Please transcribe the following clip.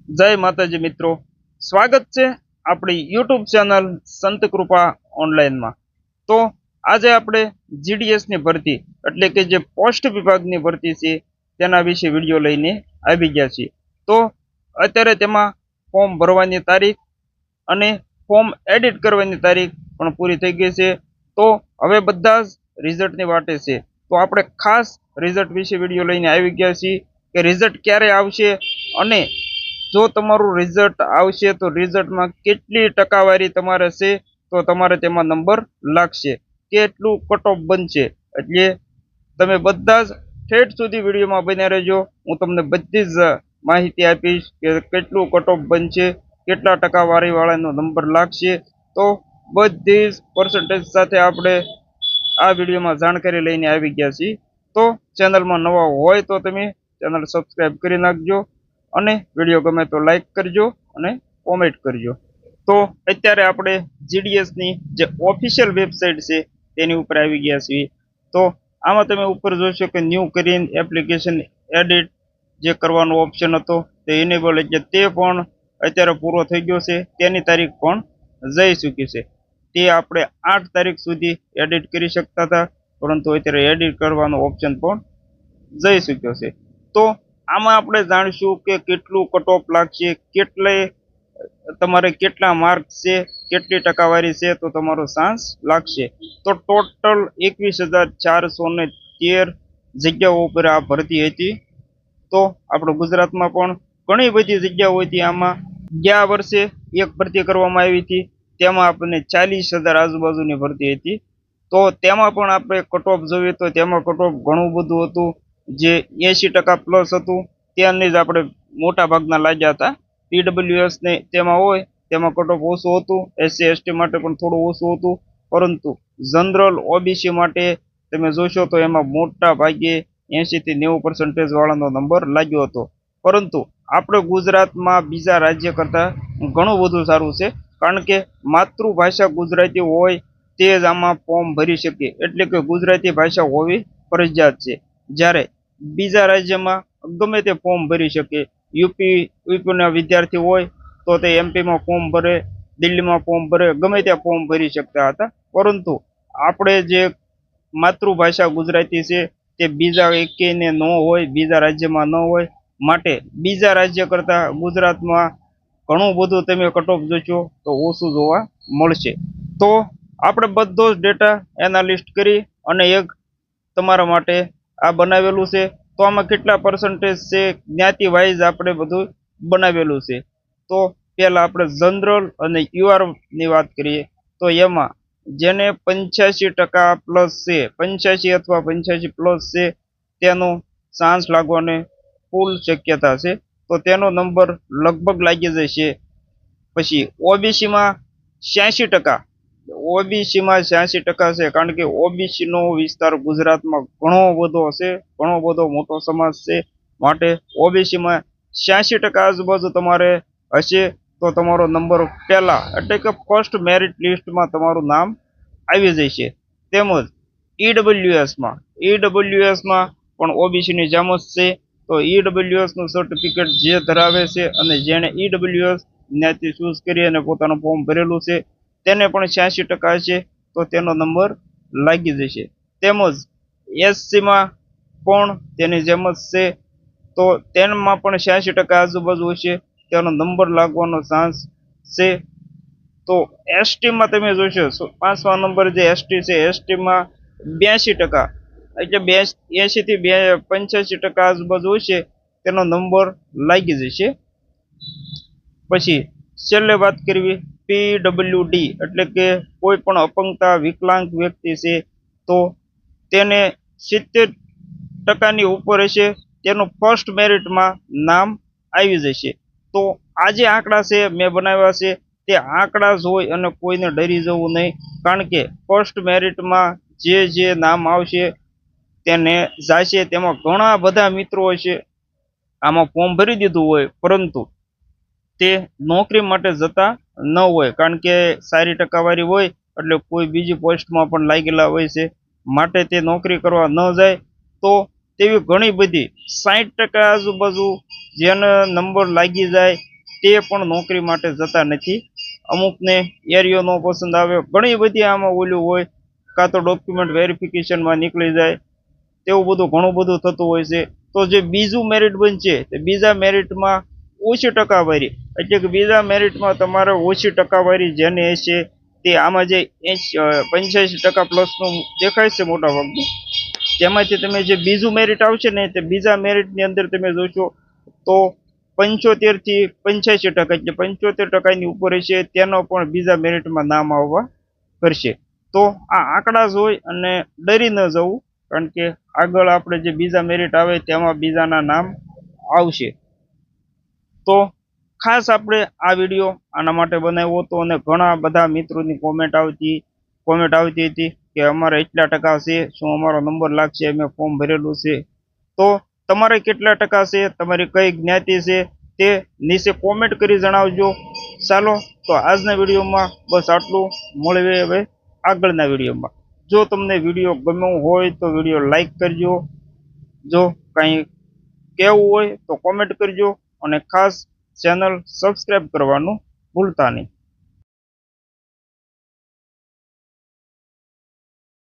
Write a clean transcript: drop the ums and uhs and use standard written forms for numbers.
જય માતાજી મિત્રો, સ્વાગત છે આપણી યુટ્યુબ ચેનલ સંત કૃપા ઓનલાઈનમાં। તો આજે આપણે જીડીએસની ભરતી એટલે કે જે પોસ્ટ વિભાગની ભરતી છે તેના વિશે વિડીયો લઈને આવી ગયા છીએ। તો અત્યારે તેમાં ફોર્મ ભરવાની તારીખ અને ફોર્મ એડિટ કરવાની તારીખ પણ પૂરી થઈ ગઈ છે। તો હવે બધા જ રિઝલ્ટની વાટે છે। તો આપણે ખાસ રિઝલ્ટ વિશે વિડીયો લઈને આવી ગયા છીએ કે રિઝલ્ટ ક્યારે આવશે અને જો તમારું રિઝલ્ટ આવશે તો રિઝલ્ટમાં કેટલી ટકાવારી તમારે છે તો તમારે તેમાં નંબર લાગશે, કેટલું કટ ઓફ બનશે। એટલે તમે બધા જ ઠેઠ સુધી વિડીયોમાં બન્યા રહેજો। હું તમને બધી જ માહિતી આપીશ કે કેટલું કટ ઓફ બનશે, કેટલા ટકાવારી વાળાનો નંબર લાગશે। તો બધી જ પર્સન્ટેજ સાથે આપણે આ વિડીયોમાં જાણકારી લઈને આવી ગયા છીએ। તો ચેનલમાં નવા હોય તો તમે ચેનલ સબસ્ક્રાઇબ કરી નાખજો અને વિડીયો ગમે તો લાઈક કરજો અને કોમેન્ટ કરજો। તો અત્યારે આપણે જીડીએસની જે ઓફિશિયલ વેબસાઇટ છે તેની ઉપર આવી ગયા છીએ। તો આમાં તમે ઉપર જોશો કે ન્યૂ કરીને એપ્લિકેશન એડિટ જે કરવાનો ઓપ્શન હતો તે ઇનેબલ એટલે તે પણ અત્યારે પૂરો થઈ ગયો છે, તેની તારીખ પણ જઈ ચૂકી છે। તે આપણે 8 તારીખ સુધી એડિટ કરી શકતા હતા, પરંતુ અત્યારે એડિટ કરવાનો ઓપ્શન પણ જઈ ચૂક્યો છે। તો આમાં આપણે જાણીશું કે કેટલું કટ ઓફ લાગશે, તમારે કેટલા માર્ક છે, કેટલી ટકાવારી છે તો તમારો ચાન્સ લાગશે। તો ટોટલ 21,413 જગ્યાઓ ઉપર આ ભરતી હતી। તો આપણો ગુજરાતમાં પણ ઘણી બધી જગ્યાઓ હતી। આમાં ગયા વર્ષે એક ભરતી કરવામાં આવી હતી, તેમાં આપણને 40,000 આજુબાજુની ભરતી હતી। તો તેમાં પણ આપણે કટ ઓફ જોઈએ તો તેમાં કટ ઓફ ઘણું બધું હતું, જે 80% પ્લસ હતું। ત્યાંની જ આપણે મોટા ભાગના લાગ્યા હતા। પીડબ્લ્યુએસ ને તેમાં હોય તેમાં કટ ઓફ ઓછું હતું, એસસી એસટી માટે પણ થોડું ઓછું હતું, પરંતુ જનરલ ઓબીસી માટે તમે જોશો તો એમાં મોટા ભાગે 80 થી 90% વાળાનો નંબર લાગ્યો હતો। પરંતુ આપણે ગુજરાતમાં બીજા રાજ્ય કરતાં ઘણું બધું સારું છે, કારણ કે માતૃભાષા ગુજરાતી હોય તે જ આમાં ફોર્મ ભરી શકે, એટલે કે ગુજરાતી ભાષા હોવી ફરજિયાત છે। જ્યારે બીજા રાજ્યમાં ગમે તે ફોર્મ ભરી શકે, યુપીના વિદ્યાર્થી હોય તો તે એમપીમાં ફોર્મ ભરે, દિલ્હીમાં ફોર્મ ભરે, ગમે ત્યાં ફોર્મ ભરી શકતા હતા। પરંતુ આપણે જે માતૃભાષા ગુજરાતી છે તે બીજા એકેયને ન હોય, બીજા રાજ્યમાં ન હોય, માટે બીજા રાજ્ય કરતાં ગુજરાતમાં ઘણું બધું તમે કટ ઓફ જોશો તો ઓછું જોવા મળશે। તો આપણે બધો જ ડેટા એનાલિસ્ટ કરી અને એક તમારા માટે આ બનાવેલું છે। તો આમાં કેટલા પર્સન્ટેજ છે જ્ઞાતિ વાઇઝ આપણે બધું બનાવેલું છે। તો પહેલા આપણે જનરલ અને યુઆર ની વાત કરીએ તો એમાં જેને 85% પ્લસ છે, 85 અથવા 85 પ્લસ છે, તેનો ચાન્સ લાગવાની ફૂલ શક્યતા છે। તો તેનો નંબર લગભગ લાગી જશે। પછી ઓબીસીમાં 86%, ઓબીસીમાં 86% છે, કારણ કે ઓબીસી નો વિસ્તાર ગુજરાતમાં ઘણો બધો છે, ઘણો બધો મોટો સમાજ છે, માટે ઓબીસીમાં 86% આજુબાજુ તમારે હશે તો તમારો નંબર પહેલા એટલે કે ફર્સ્ટ મેરિટ લિસ્ટમાં તમારું નામ આવી જશે। તેમજ ઈડબ્લ્યુએસમાં પણ ઓબીસીની જેમ જ છે। તો ઈડબ્લ્યુએસનું સર્ટિફિકેટ જે ધરાવે છે અને જેણે ઈડબ્લ્યુએસ જ્ઞાતિ ચૂઝ કરી અને પોતાનું ફોર્મ ભરેલું છે તેને પણ 86% હશે તો તેનો નંબર લાગી જશે। તેમજ એસસીમાં પણ તેની જેમ જ છે, તો તેમાં પણ 86% આજુબાજુ હશે, તેનો નંબર લાગવાનો ચાન્સ છે। તો એસટીમાં તમે જોશો 5મા નંબર જે એસટી છે, એસટીમાં 82%, એટલે 80 થી 85% આજુબાજુ હશે, તેનો નંબર લાગી જશે। પછી છેલ્લે વાત કરવી પીડબ્લ્યુડી એટલે કે કોઈ પણ અપંગતા વિકલાંગ વ્યક્તિ છે તો તેને 70% ઉપર હશે, તેનું ફર્સ્ટ મેરિટમાં નામ આવી જશે। તો આ જે આંકડા છે મેં બનાવ્યા છે તે આંકડા જોઈ અને કોઈને ડરી જવું નહીં, કારણ કે ફર્સ્ટ મેરિટમાં જે નામ આવશે તેને જશે। તેમાં ઘણા બધા મિત્રો હશે આમાં ફોર્મ ભરી દીધું હોય પરંતુ તે નોકરી માટે જતા ન હોય, કારણ કે સારી ટકાવારી હોય એટલે કોઈ બીજી પોસ્ટમાં પણ લાગેલા હોય છે, માટે તે નોકરી કરવા ન જાય। તો તેવી ઘણી બધી 60% આજુબાજુ જેનો નંબર લાગી જાય તે પણ નોકરી માટે જતા નથી. અમુકને એરિયો ન પસંદ આવે, ઘણી બધી આમાં ઓલું હોય, કાં તો ડોક્યુમેન્ટ વેરિફિકેશનમાં નીકળી જાય, તેવું બધું ઘણું બધું થતું હોય છે. તો જે બીજું મેરિટ બનશે તે બીજા મેરિટમાં ઓછી ટકાવારી, એટલે કે બીજા મેરિટમાં તમારે ઓછી ટકાવારી જેને હશે તે આમાં જે 85% પ્લસનું દેખાય છે મોટા ભાગનું, તેમાંથી તમે જે બીજું મેરિટ આવશે ને તે બીજા મેરિટની અંદર તમે જોશો તો 75 થી 85%, એટલે 75%ની ઉપર હશે તેનો પણ બીજા મેરિટમાં નામ આવવા કરશે. તો આ આંકડા જોઈ અને ડરી ન જવું, કારણ કે આગળ આપણે જે બીજા મેરિટ આવે તેમાં બીજાના નામ આવશે. તો ખાસ આપણે આ વિડીયો આના માટે બનાવ્યો હતો, અને ઘણા બધા મિત્રોની કોમેન્ટ આવતી હતી કે અમારે એટલા ટકા છે, શું અમારો નંબર લાગશે, અમે ફોર્મ ભરેલું છે. તો તમારે કેટલા ટકા છે, તમારી કઈ જ્ઞાતિ છે તે નીચે કોમેન્ટ કરી જણાવજો. ચાલો તો આજના વિડીયોમાં બસ આટલું, મળીએ હવે આગળના વિડીયોમાં. જો તમને વિડીયો ગમ્યો હોય તો વિડીયો લાઈક કરજો, જો કંઈ કહેવું હોય તો કોમેન્ટ કરજો, અને ખાસ ચેનલ સબસ્ક્રાઈબ કરવાનું ભૂલતા નહીં.